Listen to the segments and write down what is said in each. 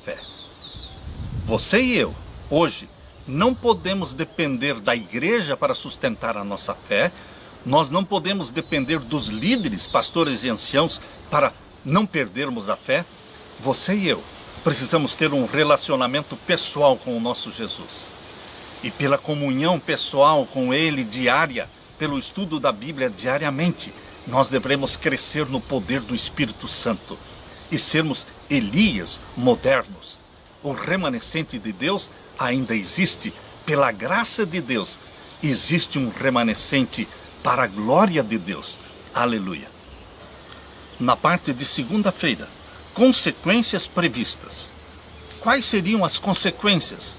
fé. Você e eu, hoje, não podemos depender da igreja para sustentar a nossa fé. Nós não podemos depender dos líderes, pastores e anciãos para não perdermos a fé. Você e eu precisamos ter um relacionamento pessoal com o nosso Jesus. E pela comunhão pessoal com Ele diária, pelo estudo da Bíblia diariamente, nós devemos crescer no poder do Espírito Santo e sermos Elias modernos. O remanescente de Deus ainda existe. Pela graça de Deus, existe um remanescente para a glória de Deus. Aleluia. Na parte de segunda-feira, consequências previstas. Quais seriam as consequências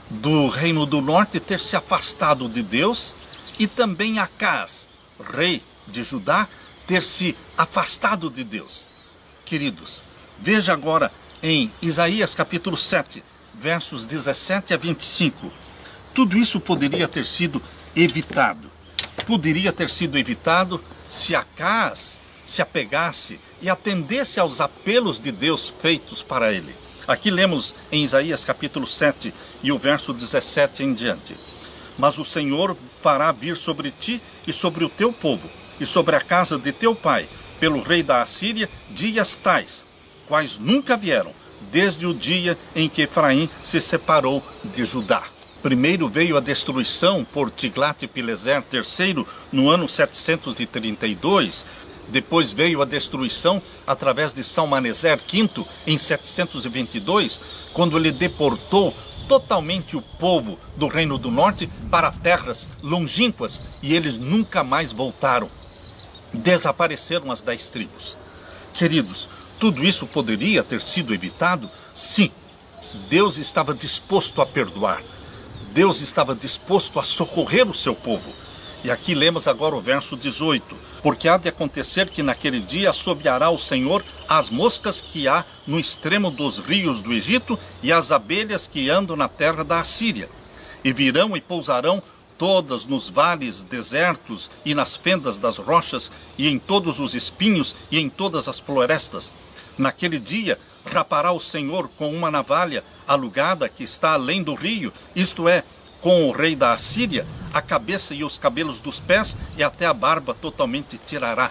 do Reino do Norte ter se afastado de Deus e também Acás, rei de Judá, ter se afastado de Deus? Queridos, veja agora em Isaías capítulo 7, versos 17 a 25. Tudo isso poderia ter sido evitado. Poderia ter sido evitado se Acás se apegasse e atendesse aos apelos de Deus feitos para ele. Aqui lemos em Isaías capítulo 7 e o verso 17 em diante. Mas o Senhor fará vir sobre ti e sobre o teu povo e sobre a casa de teu pai, pelo rei da Assíria, dias tais, quais nunca vieram, desde o dia em que Efraim se separou de Judá. Primeiro veio a destruição por Tiglat-Pileser III no ano 732, depois veio a destruição através de Salmaneser V em 722, quando ele deportou totalmente o povo do Reino do Norte para terras longínquas e eles nunca mais voltaram. Desapareceram as 10 tribos. Queridos, tudo isso poderia ter sido evitado? Sim. Deus estava disposto a perdoar. Deus estava disposto a socorrer o seu povo. E aqui lemos agora o verso 18. Porque há de acontecer que naquele dia assobiará o Senhor as moscas que há no extremo dos rios do Egito e as abelhas que andam na terra da Assíria. E virão e pousarão todas nos vales desertos e nas fendas das rochas e em todos os espinhos e em todas as florestas. Naquele dia rapará o Senhor com uma navalha alugada que está além do rio, isto é, com o rei da Assíria, a cabeça e os cabelos dos pés e até a barba totalmente tirará.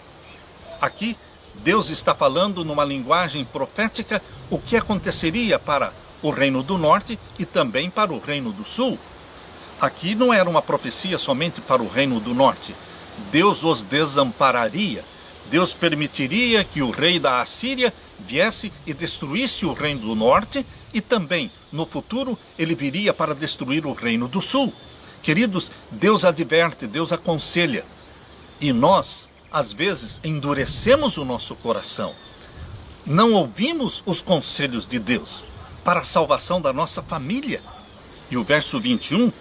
Aqui, Deus está falando numa linguagem profética o que aconteceria para o Reino do Norte e também para o Reino do Sul. Aqui não era uma profecia somente para o Reino do Norte. Deus os desampararia. Deus permitiria que o rei da Assíria viesse e destruísse o Reino do Norte e também, no futuro, ele viria para destruir o Reino do Sul. Queridos, Deus adverte, Deus aconselha. E nós, às vezes, endurecemos o nosso coração. Não ouvimos os conselhos de Deus para a salvação da nossa família. E o verso 21,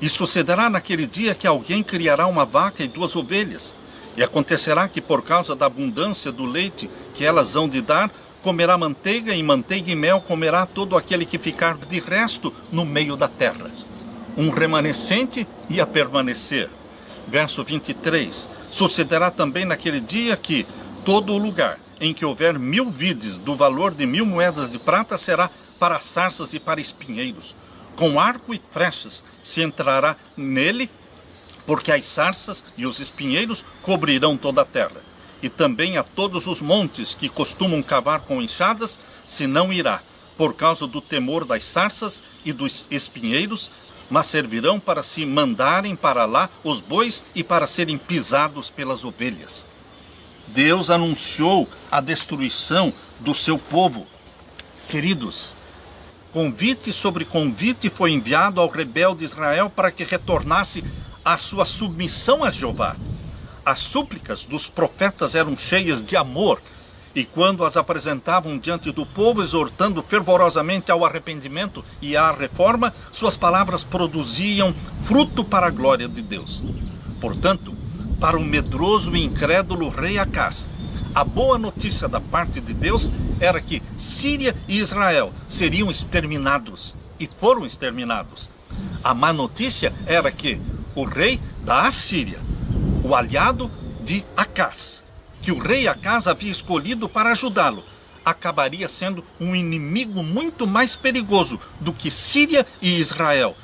e sucederá naquele dia que alguém criará uma vaca e 2 ovelhas. E acontecerá que por causa da abundância do leite que elas hão de dar, comerá manteiga e mel comerá todo aquele que ficar de resto no meio da terra. Um remanescente ia permanecer. Verso 23. Sucederá também naquele dia que todo o lugar em que houver 1000 vides do valor de 1000 moedas de prata será para sarças e para espinheiros. Com arco e flechas se entrará nele, porque as sarças e os espinheiros cobrirão toda a terra. E também a todos os montes que costumam cavar com enxadas, se não irá, por causa do temor das sarças e dos espinheiros, mas servirão para se mandarem para lá os bois e para serem pisados pelas ovelhas. Deus anunciou a destruição do seu povo. Queridos, convite sobre convite foi enviado ao rebelde Israel para que retornasse à sua submissão a Jeová. As súplicas dos profetas eram cheias de amor, e quando as apresentavam diante do povo, exortando fervorosamente ao arrependimento e à reforma, suas palavras produziam fruto para a glória de Deus. Portanto, para o medroso e incrédulo rei Acás, a boa notícia da parte de Deus era que Síria e Israel seriam exterminados, e foram exterminados. A má notícia era que o rei da Assíria, o aliado de Acás, que o rei Acás havia escolhido para ajudá-lo, acabaria sendo um inimigo muito mais perigoso do que Síria e Israel.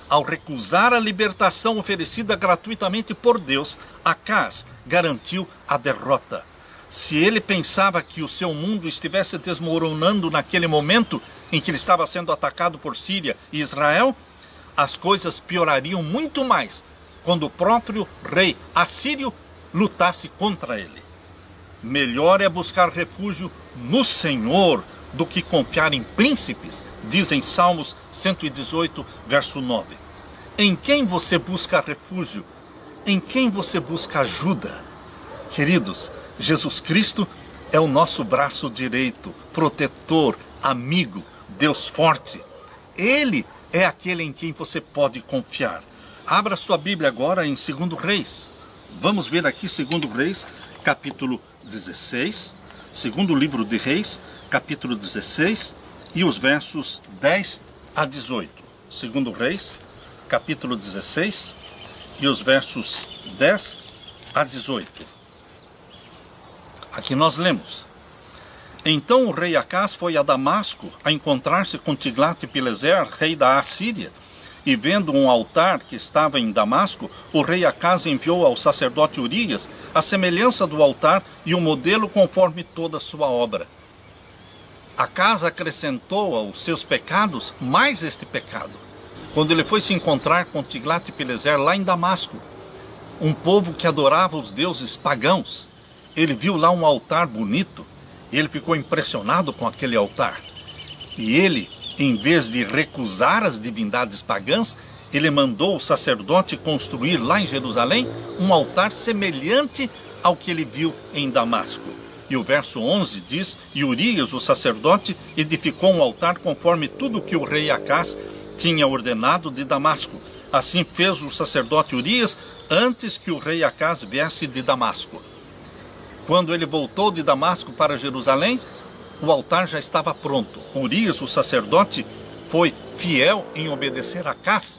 Ao recusar a libertação oferecida gratuitamente por Deus, Acaz garantiu a derrota. Se ele pensava que o seu mundo estivesse desmoronando naquele momento em que ele estava sendo atacado por Síria e Israel, as coisas piorariam muito mais quando o próprio rei assírio lutasse contra ele. Melhor é buscar refúgio no Senhor do que confiar em príncipes, diz em Salmos 118, verso 9. Em quem você busca refúgio? Em quem você busca ajuda? Queridos, Jesus Cristo é o nosso braço direito, protetor, amigo, Deus forte. Ele é aquele em quem você pode confiar. Abra sua Bíblia agora em 2 Reis. Vamos ver aqui 2 Reis, capítulo 16. Segundo livro de Reis, capítulo 16, e os versos 10 a 18. 2 Reis, capítulo 16, e os versos 10 a 18. Aqui nós lemos: Então o rei Acaz foi a Damasco a encontrar-se com Tiglat-Pileser, rei da Assíria, e vendo um altar que estava em Damasco, o rei Acaz enviou ao sacerdote Urias a semelhança do altar e o modelo conforme toda a sua obra. Acaz acrescentou aos seus pecados mais este pecado, quando ele foi se encontrar com Tiglat-Pileser lá em Damasco, um povo que adorava os deuses pagãos. Ele viu lá um altar bonito, e ele ficou impressionado com aquele altar. E ele, em vez de recusar as divindades pagãs, ele mandou o sacerdote construir lá em Jerusalém um altar semelhante ao que ele viu em Damasco. E o verso 11 diz: E Urias, o sacerdote, edificou um altar conforme tudo o que o rei Acaz tinha ordenado de Damasco. Assim fez o sacerdote Urias antes que o rei Acaz viesse de Damasco. Quando ele voltou de Damasco para Jerusalém, o altar já estava pronto. Urias, o sacerdote, foi fiel em obedecer a Acaz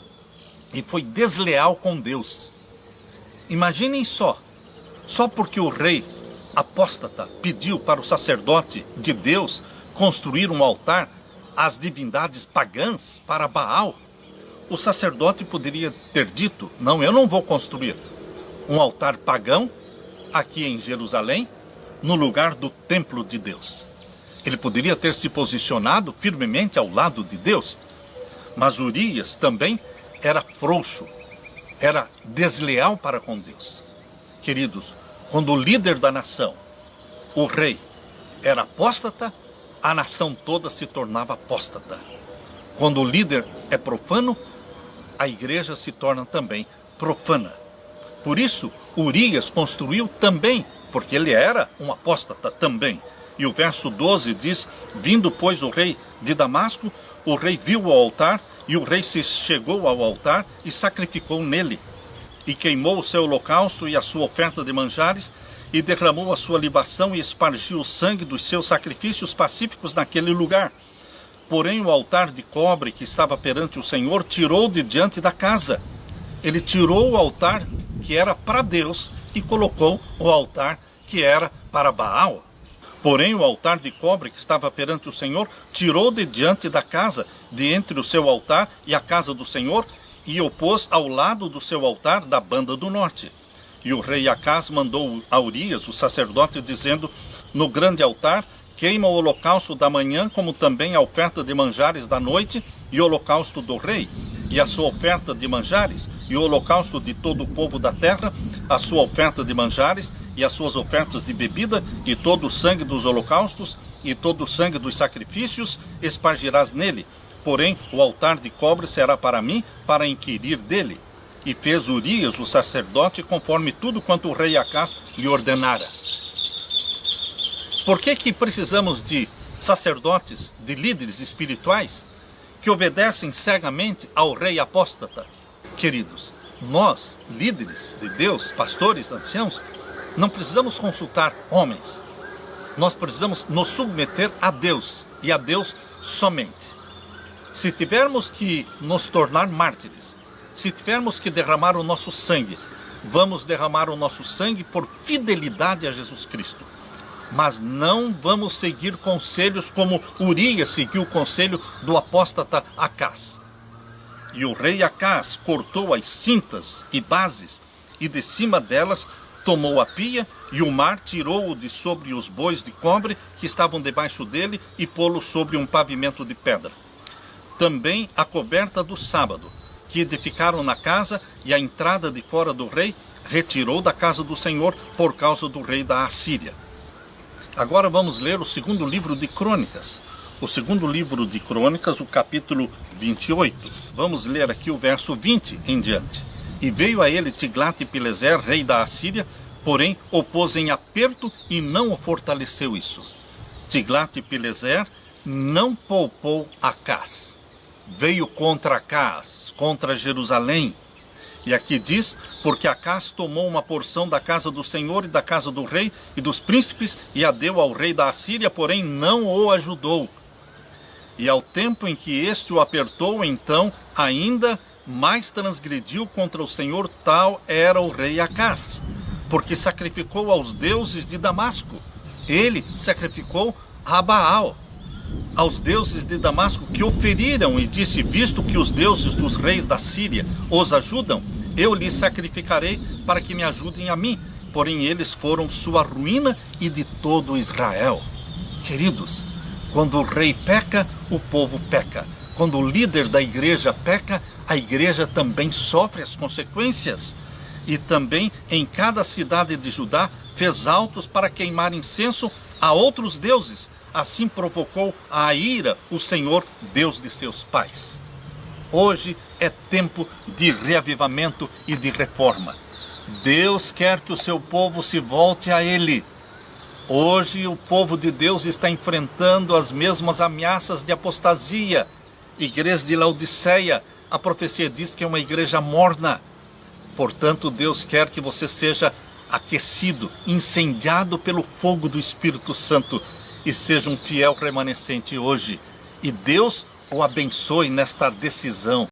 e foi desleal com Deus. Imaginem só porque o rei apóstata pediu para o sacerdote de Deus construir um altar às divindades pagãs, para Baal, o sacerdote poderia ter dito: não, eu não vou construir um altar pagão aqui em Jerusalém, no lugar do templo de Deus. Ele poderia ter se posicionado firmemente ao lado de Deus, mas Urias também era frouxo, era desleal para com Deus. Queridos, quando o líder da nação, o rei, era apóstata, a nação toda se tornava apóstata. Quando o líder é profano, a igreja se torna também profana. Por isso, Urias construiu também, porque ele era um apóstata também. E o verso 12 diz: Vindo, pois, o rei de Damasco, o rei viu o altar, e o rei se chegou ao altar e sacrificou nele. E queimou o seu holocausto e a sua oferta de manjares, e derramou a sua libação e espargiu o sangue dos seus sacrifícios pacíficos naquele lugar. Porém o altar de cobre que estava perante o Senhor tirou de diante da casa. Ele tirou o altar que era para Deus e colocou o altar que era para Baal. Porém o altar de cobre que estava perante o Senhor tirou de diante da casa, de entre o seu altar e a casa do Senhor, e o pôs ao lado do seu altar da banda do norte. E o rei Acaz mandou a Urias, o sacerdote, dizendo: No grande altar queima o holocausto da manhã, como também a oferta de manjares da noite, e o holocausto do rei, e a sua oferta de manjares, e o holocausto de todo o povo da terra, a sua oferta de manjares, e as suas ofertas de bebida, e todo o sangue dos holocaustos, e todo o sangue dos sacrifícios, espargirás nele. Porém, o altar de cobre será para mim, para inquirir dele. E fez Urias, o sacerdote, conforme tudo quanto o rei Acaz lhe ordenara. Por que precisamos de sacerdotes, de líderes espirituais, que obedecem cegamente ao rei apóstata? Queridos, nós, líderes de Deus, pastores, anciãos, não precisamos consultar homens. Nós precisamos nos submeter a Deus, e a Deus somente. Se tivermos que nos tornar mártires, se tivermos que derramar o nosso sangue, vamos derramar o nosso sangue por fidelidade a Jesus Cristo. mas não vamos seguir conselhos como Urias seguiu o conselho do apóstata Acás. E o rei Acás cortou as cintas e bases, e de cima delas tomou a pia, e o mar tirou-o de sobre os bois de cobre que estavam debaixo dele, e pô-lo sobre um pavimento de pedra. Também a coberta do sábado, que edificaram na casa, e a entrada de fora do rei, retirou da casa do Senhor por causa do rei da Assíria. Agora vamos ler o segundo livro de Crônicas. O segundo livro de Crônicas, o capítulo 28. Vamos ler aqui o verso 20 em diante. E veio a ele Tiglat-Pileser, rei da Assíria, porém o pôs em aperto e não o fortaleceu isso. Tiglat-Pileser não poupou Acás. Veio contra Acás, contra Jerusalém. E aqui diz, porque Acás tomou uma porção da casa do Senhor e da casa do rei e dos príncipes e a deu ao rei da Assíria, porém não o ajudou. E ao tempo em que este o apertou, então ainda mais transgrediu contra o Senhor, tal era o rei Acás, porque sacrificou aos deuses de Damasco. Ele sacrificou a Baal, aos deuses de Damasco que o feriram, e disse, visto que os deuses dos reis da Síria os ajudam, eu lhes sacrificarei para que me ajudem a mim. Porém eles foram sua ruína e de todo Israel. Queridos, quando o rei peca, o povo peca. Quando o líder da igreja peca, a igreja também sofre as consequências. E também em cada cidade de Judá fez altos para queimar incenso a outros deuses. Assim provocou a ira o Senhor, Deus de seus pais. Hoje é tempo de reavivamento e de reforma. Deus quer que o seu povo se volte a Ele. Hoje o povo de Deus está enfrentando as mesmas ameaças de apostasia. Igreja de Laodiceia, a profecia diz que é uma igreja morna. Portanto, Deus quer que você seja aquecido, incendiado pelo fogo do Espírito Santo e seja um fiel remanescente hoje. E Deus o abençoe nesta decisão.